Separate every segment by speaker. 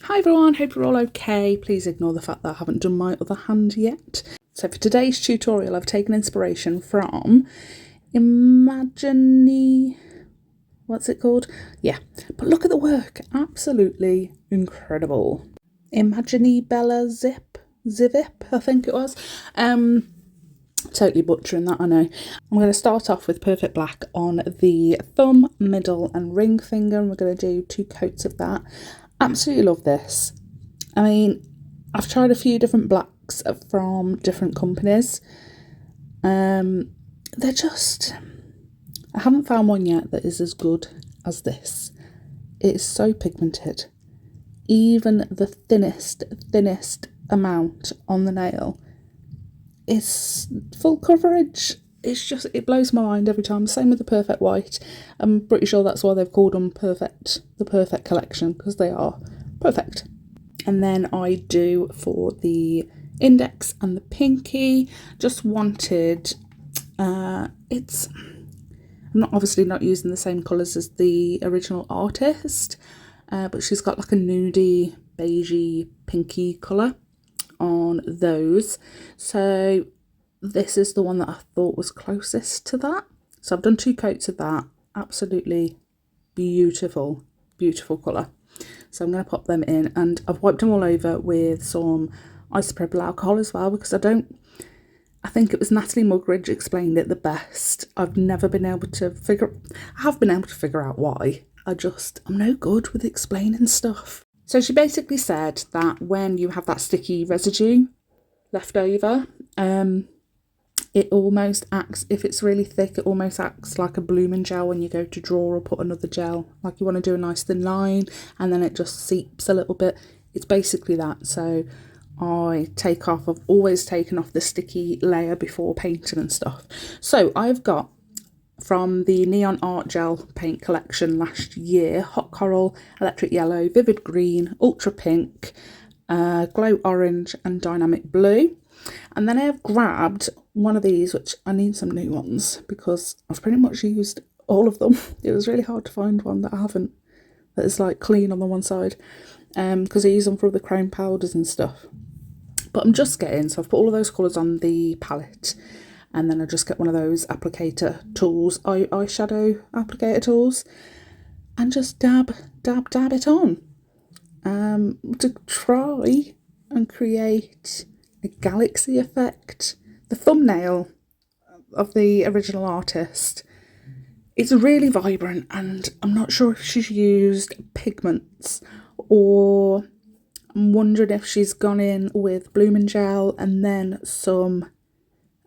Speaker 1: Hi everyone, hope you're all okay. Please ignore the fact that I haven't done my other hand yet. So for today's tutorial I've taken inspiration from Imagine... what's it called? Yeah, but look at the work, absolutely incredible. Imagine Bella Zivip, I think it was. Totally butchering that, I know. I'm going to start off with Perfect Black on the thumb, middle and ring finger, and we're going to do 2 coats of that. Absolutely love this. I mean, I've tried a few different blacks from different companies. They're just... I haven't found one yet that is as good as this. It is so pigmented. Even the thinnest amount on the nail is full coverage. It's just, it blows my mind every time. Same with the Perfect White. I'm pretty sure that's why they've called them the Perfect Collection, because they are perfect. And then I do for the index and the pinky, just wanted, I'm obviously not using the same colours as the original artist, but she's got like a nudie, beigey, pinky colour on those. So this is the one that I thought was closest to that. So I've done 2 coats of that. Absolutely beautiful, beautiful colour. So I'm going to pop them in, and I've wiped them all over with some isopropyl alcohol as well, because I think it was Natalie Mugridge explained it the best. I've never been able to I have been able to figure out why. I'm no good with explaining stuff. So she basically said that when you have that sticky residue left over, it almost acts, if it's really thick, it almost acts like a blooming gel when you go to draw or put another gel. Like you want to do a nice thin line and then it just seeps a little bit. It's basically that. So I've always taken off the sticky layer before painting and stuff. So I've got from the Neon Art Gel paint collection last year, Hot Coral, Electric Yellow, Vivid Green, Ultra Pink, Glow Orange and Dynamic Blue. And then I have grabbed one of these, which I need some new ones because I've pretty much used all of them. It was really hard to find one that I haven't, that is like clean on the one side, because I use them for all the chrome powders and stuff. But I'm just getting, so I've put all of those colours on the palette, and then I just get one of those applicator tools, eyeshadow applicator tools, and just dab it on, to try and create a galaxy effect. The thumbnail of the original artist, it's really vibrant, and I'm not sure if she's used pigments, or I'm wondering if she's gone in with blooming gel and then some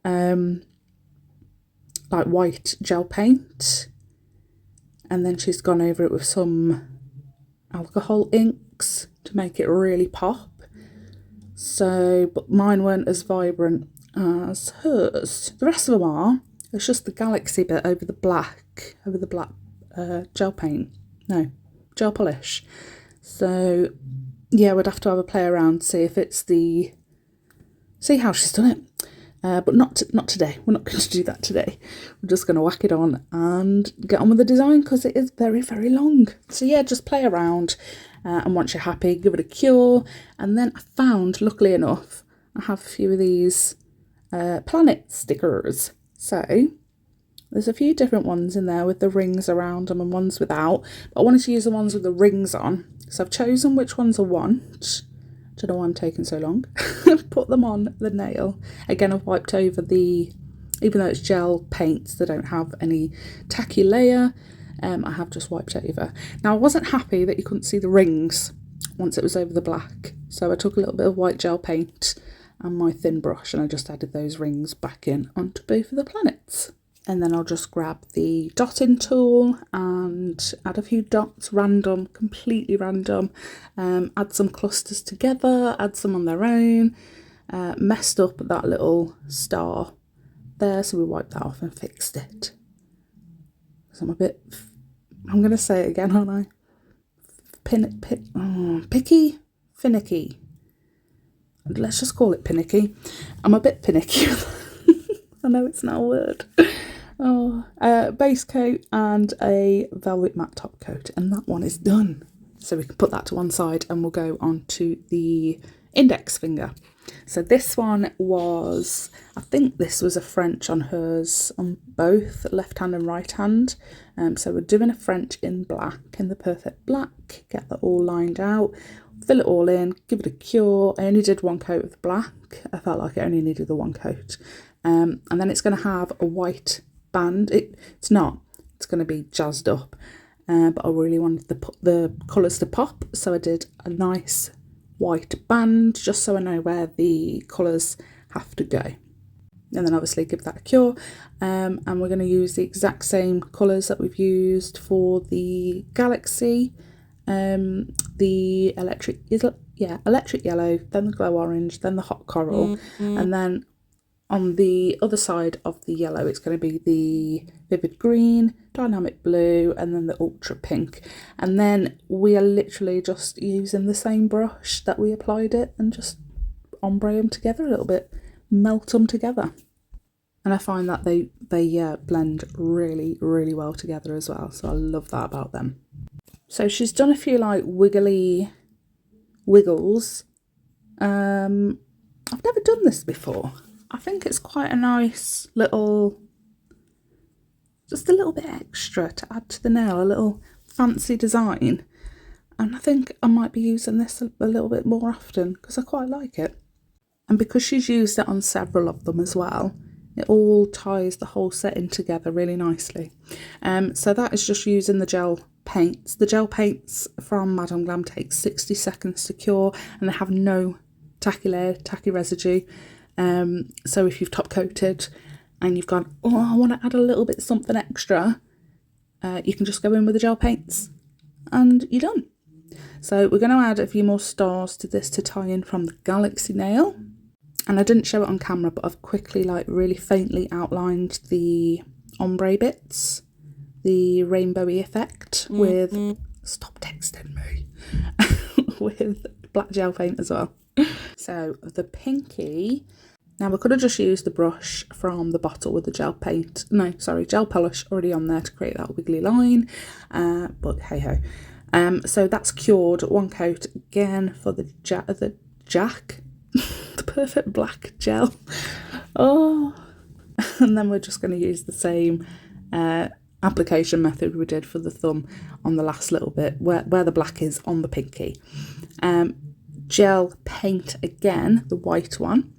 Speaker 1: like white gel paint, and then she's gone over it with some alcohol inks to make it really pop. So, but mine weren't as vibrant as hers. The rest of them are. It's just the galaxy bit over the black gel paint. No, gel polish. So yeah, we'd have to have a play around, see how she's done it. But not today. We're not going to do that today. We're just going to whack it on and get on with the design, because it is very, very long. So yeah, just play around, and once you're happy, give it a cure. And then I found, luckily enough, I have a few of these planet stickers. So there's a few different ones in there with the rings around them and ones without. But I wanted to use the ones with the rings on. So I've chosen which ones I want. Don't know why I'm taking so long. Put them on the nail. Again, I've wiped over even though it's gel paints, they don't have any tacky layer. I have just wiped over. Now, I wasn't happy that you couldn't see the rings once it was over the black. So I took a little bit of white gel paint and my thin brush, and I just added those rings back in onto both of the planets. And then I'll just grab the dotting tool and add a few dots, random, completely random. Add some clusters together, add some on their own. Messed up that little star there, so we wiped that off and fixed it. So I'm going to say it again, aren't I? Picky? Finicky. Let's just call it pinicky. I'm a bit pinicky. I know it's not a word. Base coat and a velvet matte top coat, and that one is done. So we can put that to one side and we'll go on to the index finger. So this one was, I think this was a French on hers on both left hand and right hand. So we're doing a French in black, in the perfect black, get that all lined out, fill it all in, give it a cure. I only did one coat of the black. I felt like I only needed the one coat. And then it's going to have a white band. It's not, it's going to be jazzed up. But I really wanted the colours to pop, so I did a nice white band just so I know where the colours have to go. And then obviously give that a cure, and we're going to use the exact same colours that we've used for the Galaxy, the electric yellow, then the glow orange, then the hot coral, and then on the other side of the yellow it's going to be the vivid green, dynamic blue, and then the ultra pink. And then we are literally just using the same brush that we applied it and just ombre them together a little bit, melt them together. And I find that they blend really, really well together as well, so I love that about them. So she's done a few like wiggly wiggles. I've never done this before. I think it's quite a nice little, just a little bit extra to add to the nail, a little fancy design. And I think I might be using this a little bit more often because I quite like it. And because she's used it on several of them as well, it all ties the whole setting together really nicely. So that is just using the gel paints. The gel paints from Madame Glam take 60 seconds to cure and they have no tacky layer, tacky residue. So if you've top coated and you've gone, oh, I want to add a little bit something extra, you can just go in with the gel paints and you're done. So we're going to add a few more stars to this to tie in from the Galaxy nail. And I didn't show it on camera, but I've quickly, like, really faintly outlined the ombre bits, the rainbowy effect with, stop texting me, with black gel paint as well. So the pinky, now we could have just used the brush from the bottle with the gel paint, gel polish already on there to create that wiggly line, but hey ho. So that's cured, one coat again for the Jack. The perfect black gel. Oh, and then we're just going to use the same application method we did for the thumb on the last little bit where the black is on the pinky. Gel paint again, the white one,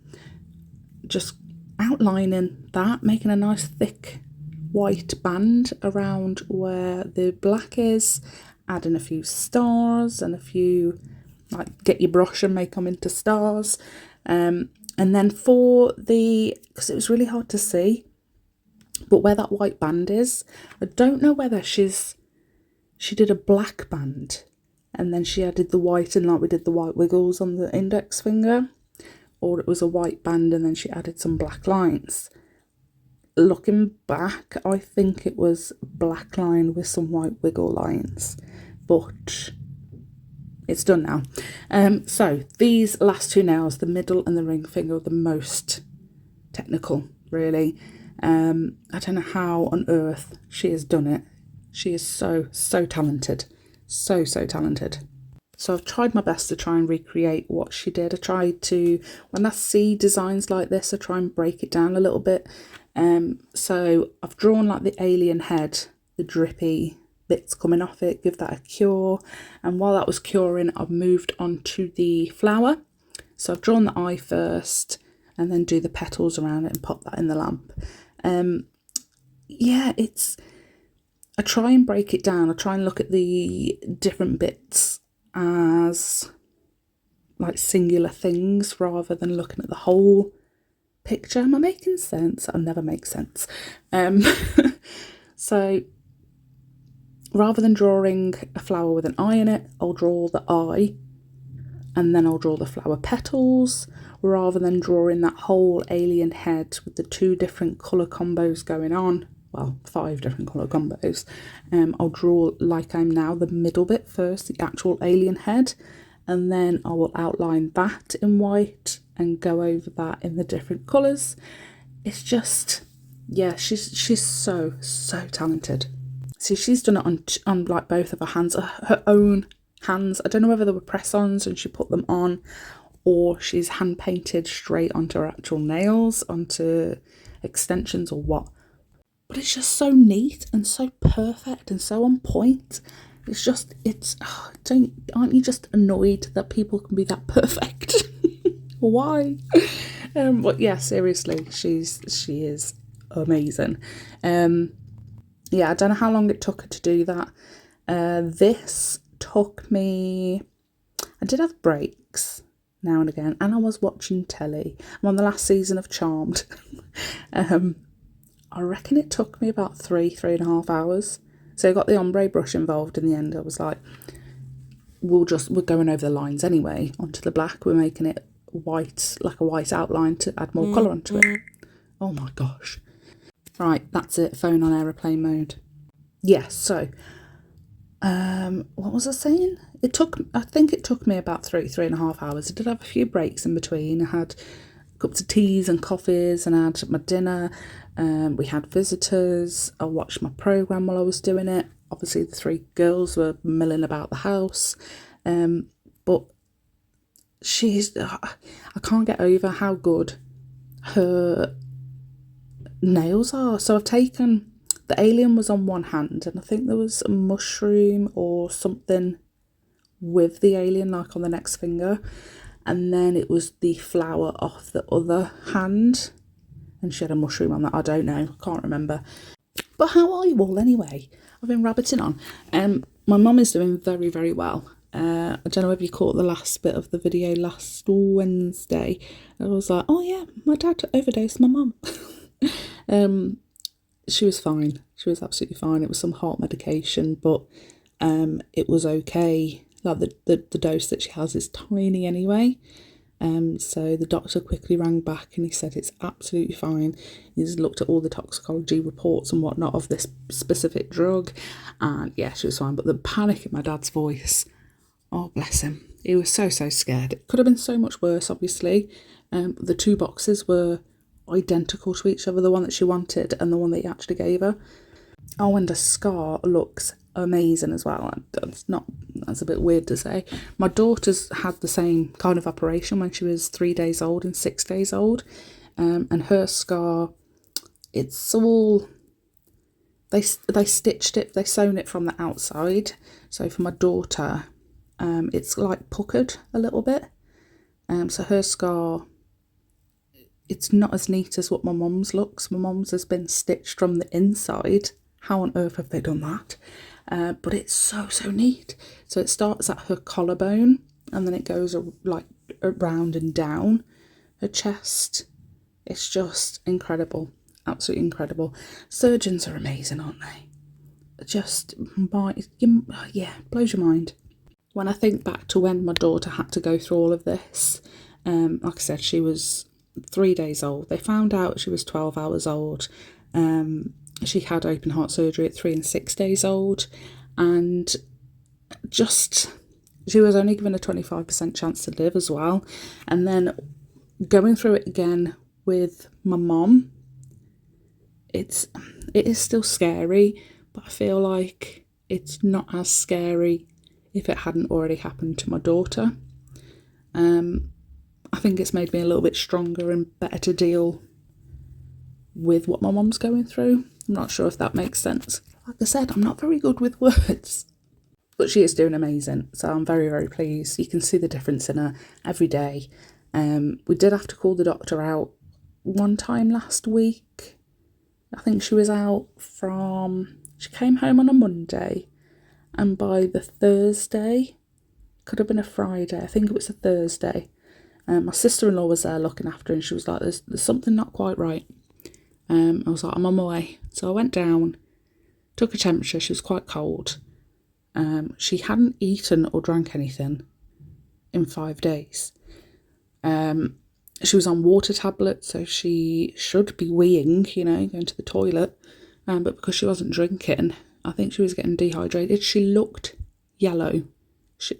Speaker 1: just outlining that, making a nice thick white band around where the black is, adding a few stars and a few, like, get your brush and make them into stars. And then for because it was really hard to see, but where that white band is, I don't know whether she did a black band and then she added the white in like we did the white wiggles on the index finger, or it was a white band and then she added some black lines. Looking back, I think it was black line with some white wiggle lines, but it's done now. So these last two nails, the middle and the ring finger, are the most technical, really. I don't know how on earth she has done it. She is so talented. So talented. So I've tried my best to try and recreate what she did. I tried to, when I see designs like this, I try and break it down a little bit. So I've drawn like the alien head, the drippy bits coming off it, give that a cure, and while that was curing I've moved on to the flower. So I've drawn the eye first and then do the petals around it and pop that in the lamp. Yeah, I try and break it down. I try and look at the different bits as like singular things rather than looking at the whole picture. Am I making sense? I never make sense. So rather than drawing a flower with an eye in it, I'll draw the eye and then I'll draw the flower petals, rather than drawing that whole alien head with the two different colour combos going on. Well, 5 different colour combos. I'll draw, like I'm now, the middle bit first, the actual alien head, and then I will outline that in white and go over that in the different colours. It's just, yeah, she's so talented. See, she's done it on like both of her hands, her own hands. I don't know whether they were press-ons and she put them on, or she's hand painted straight onto her actual nails, onto extensions or what. But it's just so neat and so perfect and so on point. Aren't you just annoyed that people can be that perfect? Why? But yeah, seriously, she is amazing. Yeah, I don't know how long it took her to do that. This took me, I did have breaks now and again, and I was watching telly. I'm on the last season of Charmed. I reckon it took me about 3.5 hours. So I got the ombre brush involved in the end. I was like, we're going over the lines anyway onto the black. We're making it white, like a white outline to add more colour onto it. Oh my gosh. Right, that's it. Phone on aeroplane mode. Yes, so what was I saying? I think it took me about 3.5 hours. I did have a few breaks in between. I had cups of teas and coffees and I had my dinner. We had visitors. I watched my programme while I was doing it. Obviously the 3 girls were milling about the house. But I can't get over how good her nails are. So I've taken, the alien was on one hand and I think there was a mushroom or something with the alien like on the next finger, and then it was the flower off the other hand and she had a mushroom on that. I don't know, I can't remember. But how are you all anyway? I've been rabbiting on. My mum is doing very, very well. I don't know if you caught the last bit of the video last Wednesday. I was like, oh yeah, my dad overdosed my mum. She was fine. She was absolutely fine. It was some heart medication, but it was okay. Like the dose that she has is tiny anyway. So the doctor quickly rang back and he said it's absolutely fine. He's looked at all the toxicology reports and whatnot of this specific drug, and yeah, she was fine. But the panic in my dad's voice, oh bless him, he was so scared. It could have been so much worse, obviously. The 2 boxes were identical to each other, the one that she wanted and the one that he actually gave her. Oh, and the scar looks amazing as well. That's a bit weird to say. My daughter's had the same kind of operation when she was 3 days old and 6 days old, and her scar, it's all, they stitched it, they sewn it from the outside. So for my daughter, it's like puckered a little bit. So her scar, it's not as neat as what my mum's looks. My mum's has been stitched from the inside. How on earth have they done that? But it's so neat. So it starts at her collarbone and then it goes like around and down her chest. It's just incredible. Absolutely incredible. Surgeons are amazing, aren't they? Just, yeah, blows your mind. When I think back to when my daughter had to go through all of this, like I said, she was 3 days old. They found out she was 12 hours old. She had open heart surgery at 3 and 6 days old, and she was only given a 25% chance to live as well. And then going through it again with my mum, it is still scary, but I feel like it's not as scary if it hadn't already happened to my daughter. I think it's made me a little bit stronger and better to deal with what my mum's going through. I'm not sure if that makes sense. Like I said, I'm not very good with words. But she is doing amazing, so I'm very, very pleased. You can see the difference in her every day. We did have to call the doctor out one time last week. I think she was out she came home on a Monday, and by the Thursday, could have been a Friday, I think it was a Thursday, my sister-in-law was there looking after her, and she was like, there's something not quite right. I was like, I'm on my way. So I went down, took her temperature. She was quite cold. She hadn't eaten or drank anything in 5 days. She was on water tablets, so she should be weeing, going to the toilet. But because she wasn't drinking, I think she was getting dehydrated. She looked yellow.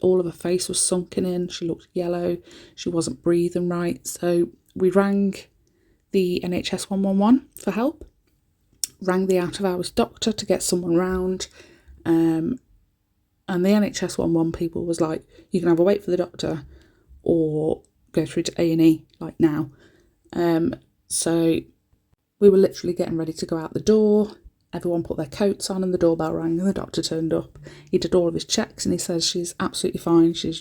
Speaker 1: All of her face was sunken in. She looked yellow. She wasn't breathing right. So we rang the NHS 111 for help, rang the out of hours doctor to get someone round. And the NHS one people was like, you can either wait for the doctor or go through to A&E like now. So we were literally getting ready to go out the door. Everyone put their coats on and the doorbell rang and the doctor turned up. He did all of his checks and he says she's absolutely fine. She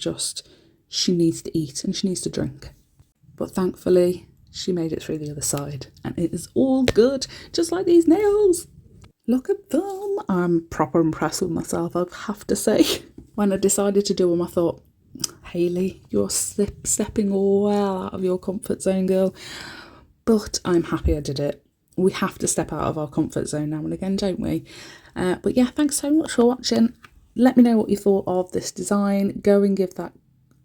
Speaker 1: needs to eat and she needs to drink. But thankfully, she made it through the other side and it is all good, just like these nails. Look at them. I'm proper impressed with myself, I have to say. When I decided to do them, I thought, Hayley, you're stepping well out of your comfort zone, girl. But I'm happy I did it. We have to step out of our comfort zone now and again, don't we? But yeah, thanks so much for watching. Let me know what you thought of this design. Go and give that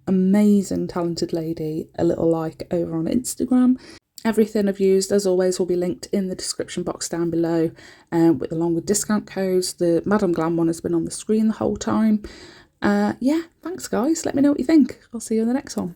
Speaker 1: amazing, talented lady a little like over on Instagram. Everything I've used, as always, will be linked in the description box down below, along with discount codes. The Madame Glam one has been on the screen the whole time. Yeah, thanks guys. Let me know what you think. I'll see you in the next one.